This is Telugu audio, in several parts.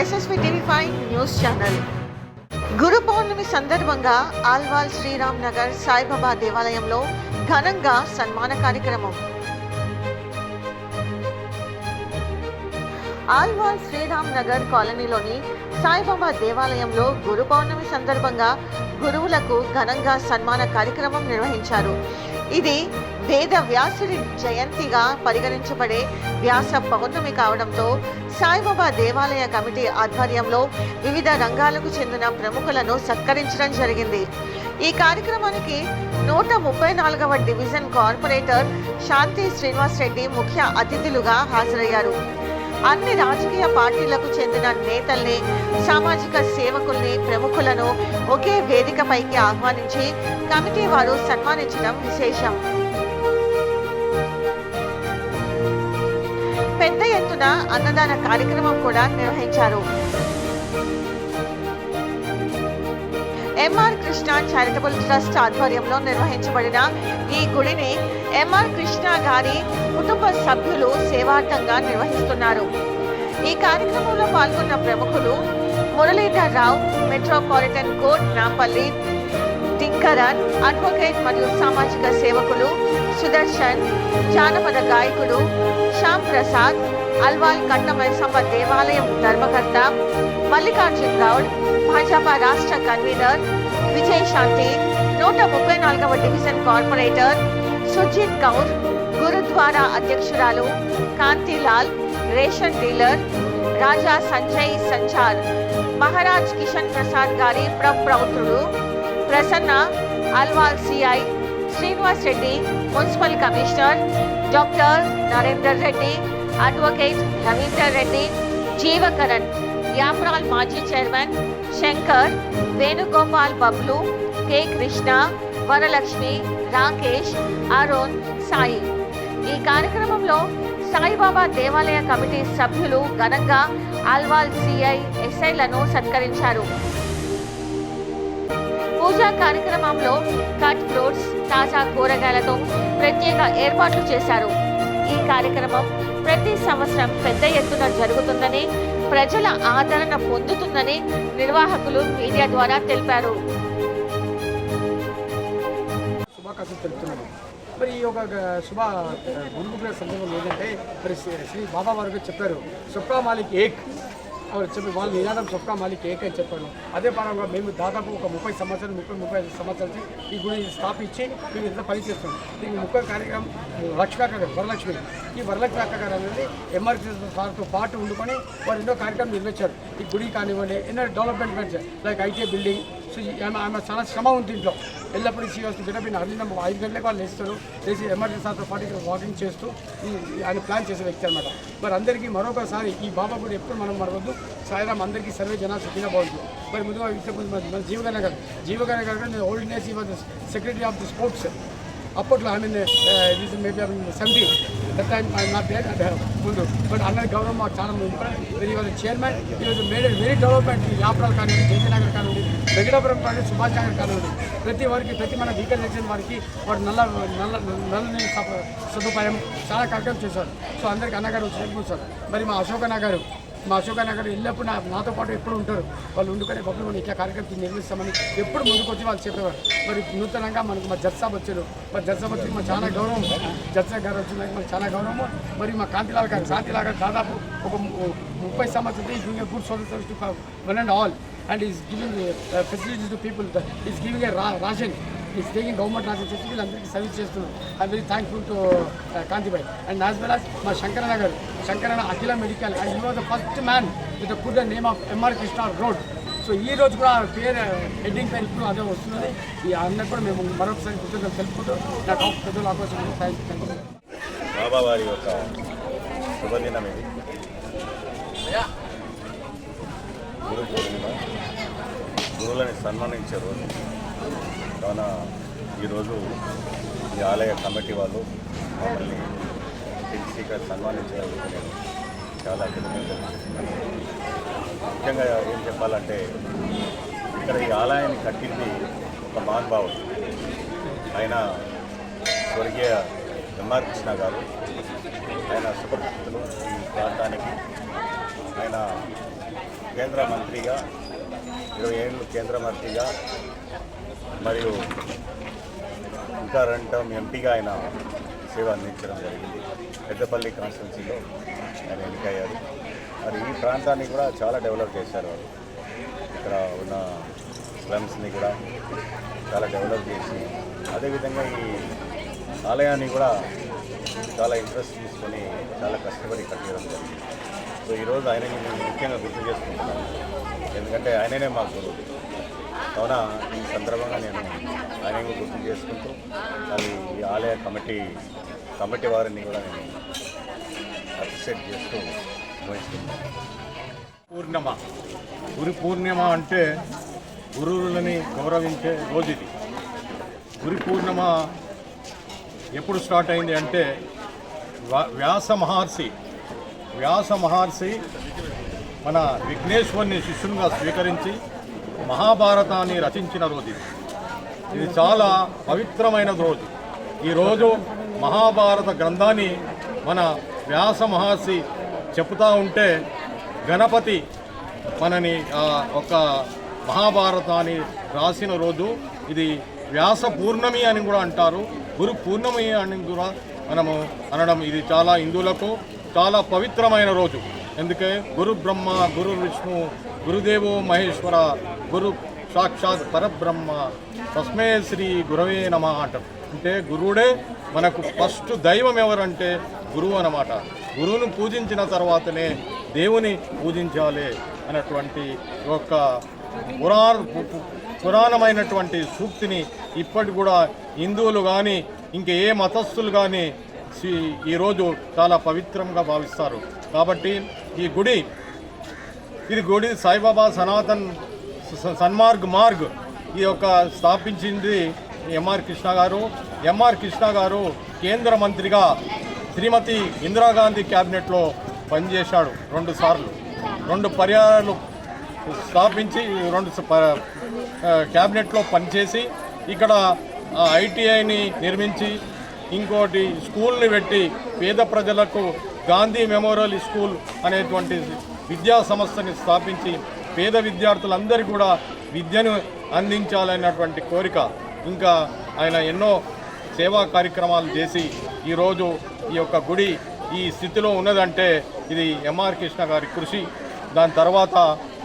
SSV TV5 news channel. Guru Purnima సందర్భంగా ఆల్వాల్ శ్రీరామ్ నగర్ సాయిబాబా దేవాలయంలో ఘనంగా సన్మాన కార్యక్రమం. ఆల్వాల్ శ్రీరామ్ నగర్ కాలనీలోని సాయిబాబా దేవాలయంలో గురు పౌర్ణమి సందర్భంగా గురువులకు ఘనంగా సన్మాన కార్యక్రమం నిర్వహించారు. ఇది వేద వ్యాసుడి జయంతిగా పరిగణించబడే వ్యాస పౌర్ణమి కావడంతో సాయిబాబా దేవాలయ కమిటీ ఆధ్వర్యంలో వివిధ రంగాలకు చెందిన ప్రముఖులను సత్కరించడం జరిగింది. ఈ కార్యక్రమానికి 134వ డివిజన్ కార్పొరేటర్ శాంతి శ్రీనివాస్ రెడ్డి ముఖ్య అతిథులుగా హాజరయ్యారు. అన్ని రాజకీయ పార్టీలకు చెందిన నేతల్ని, సామాజిక సేవకుల్ని, ప్రముఖులను ఒకే వేదికపైకి ఆహ్వానించి కమిటీ వారు సన్మానించడం విశేషం. పెద్ద ఎత్తున అన్నదాన కార్యక్రమం కూడా నిర్వహించారు. ఎంఆర్ కృష్ణ చారిటబుల్ ట్రస్ట్ ఆధ్వర్యంలో నిర్వహించబడిన ఈ గుడిని ఎంఆర్ కృష్ణ గారి కుటుంబ సభ్యులు సేవార్థంగా నిర్వహిస్తున్నారు. ఈ కార్యక్రమంలో పాల్గొన్న ప్రముఖులు Muralidhar Rao, metropolitan court Nampally, టింకరన్, advocate మరియు సామాజిక సేవకులు సుదర్శన్, జానపద గాయకుడు శ్యామ్ ప్రసాద్, అల్వాల్ కట్టమైసమ్మ దేవాలయం ధర్మకర్త మల్లికార్జున్ గౌడ్, భాజపా రాష్ట్ర కన్వీనర్ విజయశాంతి, 134వ డివిజన్ కార్పొరేటర్ సుజిత్ కౌర్, గురుద్వారా అధ్యక్షురాలు కాంతిలాల్, రేషన్ డీలర్ రాజా సంజయ్ సంచార్, మహారాజ్ కిషన్ ప్రసాద్ గారి ప్రౌత్రుడు Prasanna, Alwal CI Srinivas Reddy, municipal commissioner doctor Narender Reddy, advocate Ravinder Reddy, Jeevakaran, Yapral మాజీ చైర్మన్ శంకర్, వేణుగోపాల్, బబ్లు, కె కృష్ణ, వరలక్ష్మి, రాకేష్, అరుణ్, సాయి. ఈ కార్యక్రమంలో సాయిబాబా దేవాలయ కమిటీ సభ్యులు ఘనంగా ఆల్వాల్ సిఐ, ఎస్ఐలను సత్కరించారు. పూజా కార్యక్రమంలో కట్ ఫ్రూట్స్, తాజా కూరగాయలతో ప్రత్యేక ఏర్పాట్లు చేశారు. ఈ కార్యక్రమం ప్రతి సంవత్సరం పెద్ద ఎత్తున జరుగుతుందని, ప్రజల ఆదరణ పొందుతుందని నిర్వాహకులు మీడియా ద్వారా తెలిపారు. శుభాకాంక్షలు తెలుపుతున్నాను. మరి ఈ యొక్క శుభ గురుపుర సందర్భంలో ఏంటంటే మరి శ్రీ బాబా వారు చెప్పారు, సబ్కా మాలిక్ ఏక్ అని చెప్పి వాళ్ళు నినాదం సబ్కా మాలిక్ ఏక్ అని చెప్పారు. అదే పరంగా మేము దాదాపు ఒక 30 సంవత్సరాలు ఈ గుడి స్థాపించి మేము ఇంత పనిచేస్తున్నాం. దీనికి ముఖ్య కార్యక్రమం లక్ష్మీ అక్క గారు, వరలక్ష్మి. ఈ వరలక్ష్మి అక్క గారు అనేది ఎంఆర్సీ సార్తో పాటు ఉండుకొని వారు ఎన్నో కార్యక్రమం నిర్వహించారు. ఈ గుడి కానివ్వండి, ఎన్నో development like IT building. So ఆమె చాలా శ్రమ ఉంది ఇంట్లో. ఎల్లప్పుడూ సీఎస్ గడపిన అర్జున 5 గంటలకు వాళ్ళు లేస్తారు. లేచి ఎమర్జెన్సీ సార్తో పాటు ఇక్కడ వాకింగ్ చేస్తూ ఆయన ప్లాన్ చేసే వ్యక్తి అనమాట. మరి అందరికీ మరొకసారి ఈ బాబా కూడా ఎప్పుడు మనం మరవద్దు. సాయిరామ్ అందరికీ సర్వే జనా సుఖిన బాగుంటుంది. మరి ముందుగా మన జీవగానే గారు నేను ఓల్డ్ నేస్ he was secretary of the sports. అప్పట్లో I mean maybe 70 that time I not there అంటే ముందు. బట్ అన్నది గౌరవం మాకు చాలా వెరీ వాజ్ చైర్మన్. ఈరోజు మేడ్ వెరీ డెవలప్మెంట్. యాప్రాల్ కానివ్వండి, జయనగర్ కానివ్వండి, వెంకటాపురం కానివ్వండి, సుభాష్ నగర్ కానివ్వండి, ప్రతి మన వీకెండ్ ఎలక్షన్ వారికి వారు నల్ల నీళ్ళు సదుపాయం చాలా కార్యక్రమం చేశారు. సో అందరికీ అన్నగారు వచ్చి సార్. మరి మా అశోక నగర్ ఎల్లప్పుడు నాతో పాటు ఎప్పుడు ఉంటారు. వాళ్ళు ఉండుకొని బొబ్బులు మనం ఇట్లా కార్యక్రమం నిర్వహిస్తామని ఎప్పుడు ముందుకు వచ్చి వాళ్ళు చెప్పేవారు. మరి నూతనంగా మనకు మా జడ్జ్ సాబ్ వచ్చారు. మరి జడ్జ్ సాబ్ వచ్చి మాకు చాలా గౌరవం. జడ్జ్ సాబ్ గారు వచ్చిన మనకు చాలా గౌరవము. మరి మా కాంతిలాల్ గారు దాదాపు ఒక 30 సంవత్సరాలు doing a good service to one and all and is giving facilities to people. Is giving a ration. Is taking government ration చేసి వీళ్ళందరికీ సర్వీస్ చేస్తున్నారు. I'm very thankful to Kantibhai. And as well as మా శంకరన్న Akhila medical and he was the first man with put the name of MR Krishna road. So ఈ రోజు కూడా పేరు హెడ్డింగ్ పేరు ఇప్పుడు అదే వస్తున్నది. ఈ అన్న కూడా మేము మరొకసారి కృతజ్ఞతలు తెలుపుకుంటూ నాకు పెద్దల అవకాశం థ్యాంక్ యూ. బాబా వారి యొక్క శుభదినం ఇది. గురు పూర్ణిమ, గురువులని సన్మానించే రోజు కావున ఈరోజు ఈ ఆలయ కమిటీ వాళ్ళు మమ్మల్ని పిలిచి సన్మానించినందుకు నేను చాలా కృతజ్ఞతలు. ముఖ్యంగా ఏం చెప్పాలంటే ఇక్కడ ఈ ఆలయాన్ని కట్టింది ఒక మహానుభావుడు. ఆయన స్వర్గీయ ఎంఆర్ కృష్ణ గారు. ఆయన సుపరిచితులు ఈ ప్రాంతానికి. ఆయన కేంద్ర మంత్రిగా 20 ఏళ్ళు కేంద్ర మంత్రిగా మరియు ఇంకా 2 టర్మ్ ఎంపీగా ఆయన సేవ అందించడం జరిగింది. పెద్దపల్లి కాన్స్టిట్యున్సీలో ఆయన ఎన్నికయ్యారు. మరి ఈ ప్రాంతాన్ని కూడా చాలా డెవలప్ చేశారు వాళ్ళు. ఇక్కడ ఉన్న స్లమ్స్ని కూడా చాలా డెవలప్ చేసి అదేవిధంగా ఈ ఆలయాన్ని కూడా చాలా ఇంట్రెస్ట్ తీసుకొని చాలా కష్టపడి కట్టడం జరిగింది. సో ఈరోజు ఆయనని నేను ముఖ్యంగా గుర్తు చేసుకుంటున్నాను, ఎందుకంటే ఆయననే మా గురువు. కావున ఈ సందర్భంగా నేను ఆయనని గుర్తు చేసుకుంటూ అది ఈ ఆలయ కమిటీ వారిని కూడా నేను అప్రిషియేట్ చేస్తూ వహిస్తున్నాను. పూర్ణిమ, గురు పూర్ణిమ అంటే గురువులని గౌరవించే రోజు ఇది. గురు పూర్ణిమ ఎప్పుడు స్టార్ట్ అయింది అంటే వ్యాస మహర్షి మన విఘ్నేశ్వరుని శిష్యునిగా స్వీకరించి మహాభారతాన్ని రచించిన రోజు ఇది. ఇది చాలా పవిత్రమైన రోజు. ఈరోజు మహాభారత గ్రంథాన్ని మన వ్యాస మహర్షి చెప్తా ఉంటే గణపతి మనని ఒక మహాభారతాన్ని రాసిన రోజు ఇది. వ్యాస పూర్ణమి అని కూడా అంటారు, గురు పూర్ణమి అని కూడా మనము అనడం ఇది చాలా హిందువులకు చాలా పవిత్రమైన రోజు. ఎందుకే గురు బ్రహ్మ, గురు విష్ణు, గురుదేవో మహేశ్వర, గురు సాక్షాత్ పరబ్రహ్మ, తస్మే శ్రీ గురవే నమః అంటారు. అంటే గురువుడే మనకు ఫస్ట్ దైవం ఎవరంటే గురువు అన్నమాట. గురువును పూజించిన తర్వాతనే దేవుని పూజించాలి అన్నటువంటి ఒక పురాణమైనటువంటి సూక్తిని ఇప్పటి కూడా హిందువులు కానీ ఇంక ఏ మతస్థులు కానీ ఈరోజు చాలా పవిత్రంగా భావిస్తారు. కాబట్టి ఈ గుడి సాయిబాబా సనాతన్ మార్గ్ ఈ యొక్క స్థాపించింది ఎంఆర్ కృష్ణ గారు కేంద్ర మంత్రిగా శ్రీమతి ఇందిరాగాంధీ క్యాబినెట్లో పనిచేశాడు 2 సార్లు. 2 పర్యాయాలు స్థాపించి 2 క్యాబినెట్లో పనిచేసి ఇక్కడ ఐటీఐని నిర్మించి ఇంకోటి స్కూల్ని పెట్టి పేద ప్రజలకు గాంధీ మెమోరియల్ స్కూల్ అనేటువంటి విద్యా సంస్థని స్థాపించి పేద విద్యార్థులందరికీ కూడా విద్యను అందించాలన్నటువంటి కోరిక. ఇంకా ఆయన ఎన్నో సేవా కార్యక్రమాలు చేసి ఈరోజు ఈ యొక్క గుడి ఈ స్థితిలో ఉన్నదంటే ఇది ఎంఆర్ కృష్ణ గారి కృషి. దాని తర్వాత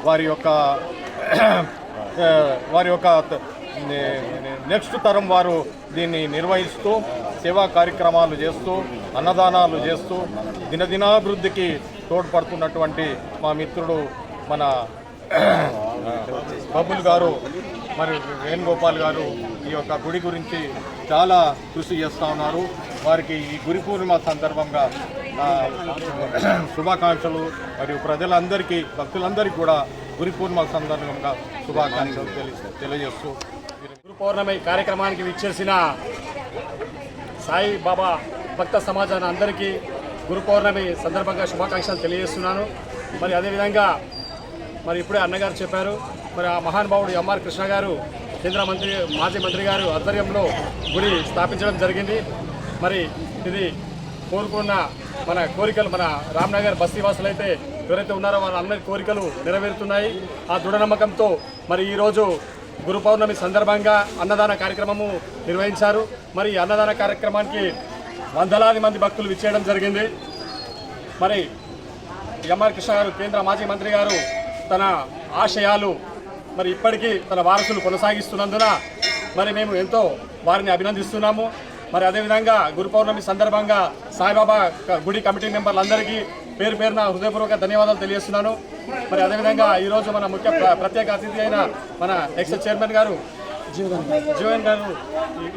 వారి యొక్క నెక్స్ట్ తరం వారు దీన్ని నిర్వహిస్తూ సేవా కార్యక్రమాలు చేస్తూ అన్నదానాలు చేస్తూ దినదినాభివృద్ధికి తోడ్పడుతున్నటువంటి మా మిత్రుడు మన బబుల్ గారు మరి వేణుగోపాల్ గారు ఈ యొక్క గుడి గురించి చాలా కృషి చేస్తూ ఉన్నారు. వారికి ఈ గురి పూర్ణిమ సందర్భంగా శుభాకాంక్షలు మరియు ప్రజలందరికీ భక్తులందరికీ కూడా గురి పూర్ణిమ సందర్భంగా శుభాకాంక్షలు తెలియజేస్తూ గురు పౌర్ణమి కార్యక్రమానికి విచ్చేసిన సాయి బాబా భక్త సమాజాన్ని అందరికీ గురు పౌర్ణమి సందర్భంగా శుభాకాంక్షలు తెలియజేస్తున్నాను. మరి అదేవిధంగా మరి ఇప్పుడే అన్నగారు చెప్పారు, మరి ఆ మహానుభావుడు ఎంఆర్ కృష్ణ గారు కేంద్ర మంత్రి మాజీ మంత్రి గారు ఆధ్వర్యంలో గుడి స్థాపించడం జరిగింది. మరి ఇది కోరుకున్న మన కోరికలు మన రామ్నగర్ బస్తీవాసులు అయితే ఎవరైతే ఉన్నారో వాళ్ళందరి కోరికలు నెరవేరుతున్నాయి. ఆ దృఢ నమ్మకంతో మరి ఈరోజు గురు పౌర్ణమి సందర్భంగా అన్నదాన కార్యక్రమము నిర్వహించారు. మరి ఈ అన్నదాన కార్యక్రమానికి వందలాది మంది భక్తులు విచ్చేయడం జరిగింది. మరి ఎంఆర్ కృష్ణ గారు కేంద్ర మాజీ మంత్రి గారు తన ఆశయాలు మరి ఇప్పటికీ తన వారసులు కొనసాగిస్తున్నందున మరి మేము ఎంతో వారిని అభినందిస్తున్నాము. మరి అదేవిధంగా గురు పౌర్ణమి సందర్భంగా సాయిబాబా గుడి కమిటీ మెంబర్లందరికీ పేరు పేరున హృదయపూర్వక ధన్యవాదాలు తెలియజేస్తున్నాను. మరి అదేవిధంగా ఈరోజు మన ముఖ్య ప్రత్యేక అతిథి అయిన మన ఎక్స్ చైర్మన్ గారు జీవన్ గారు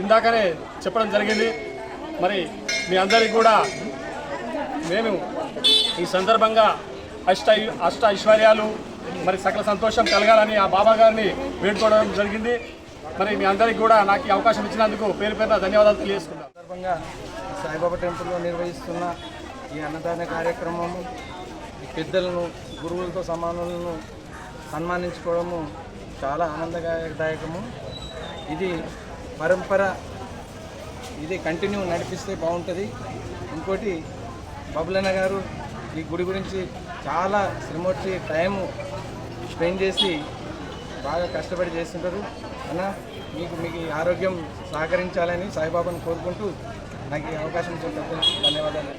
ఇందాకనే చెప్పడం జరిగింది. మరి మీ అందరికీ కూడా మేము ఈ సందర్భంగా అష్ట ఐశ్వర్యాలు మరి సకల సంతోషం కలగాలని ఆ బాబా గారిని వేడుకోవడం జరిగింది. మరి మీ అందరికీ కూడా నాకు ఈ అవకాశం ఇచ్చినందుకు పేరు పేరున ధన్యవాదాలు తెలియజేస్తున్నాను. సందర్భంగా సాయిబాబా టెంపుల్లో నిర్వహిస్తున్న ఈ అన్నదాన కార్యక్రమము ఈ పెద్దలను గురువులతో సమానులను సన్మానించుకోవడము చాలా ఆనందదాయకము. ఇది పరంపర ఇది కంటిన్యూ నడిపిస్తే బాగుంటుంది. ఇంకోటి బబులన్న గారు ఈ గుడి గురించి చాలా శ్రమ వచ్చి టైము స్పెండ్ చేసి బాగా కష్టపడి చేస్తుంటారు. అన్న మీకు ఈ ఆరోగ్యం సహకరించాలని సాయిబాబాను కోరుకుంటూ నాకు ఈ అవకాశం ఇచ్చినందుకు ధన్యవాదాలు.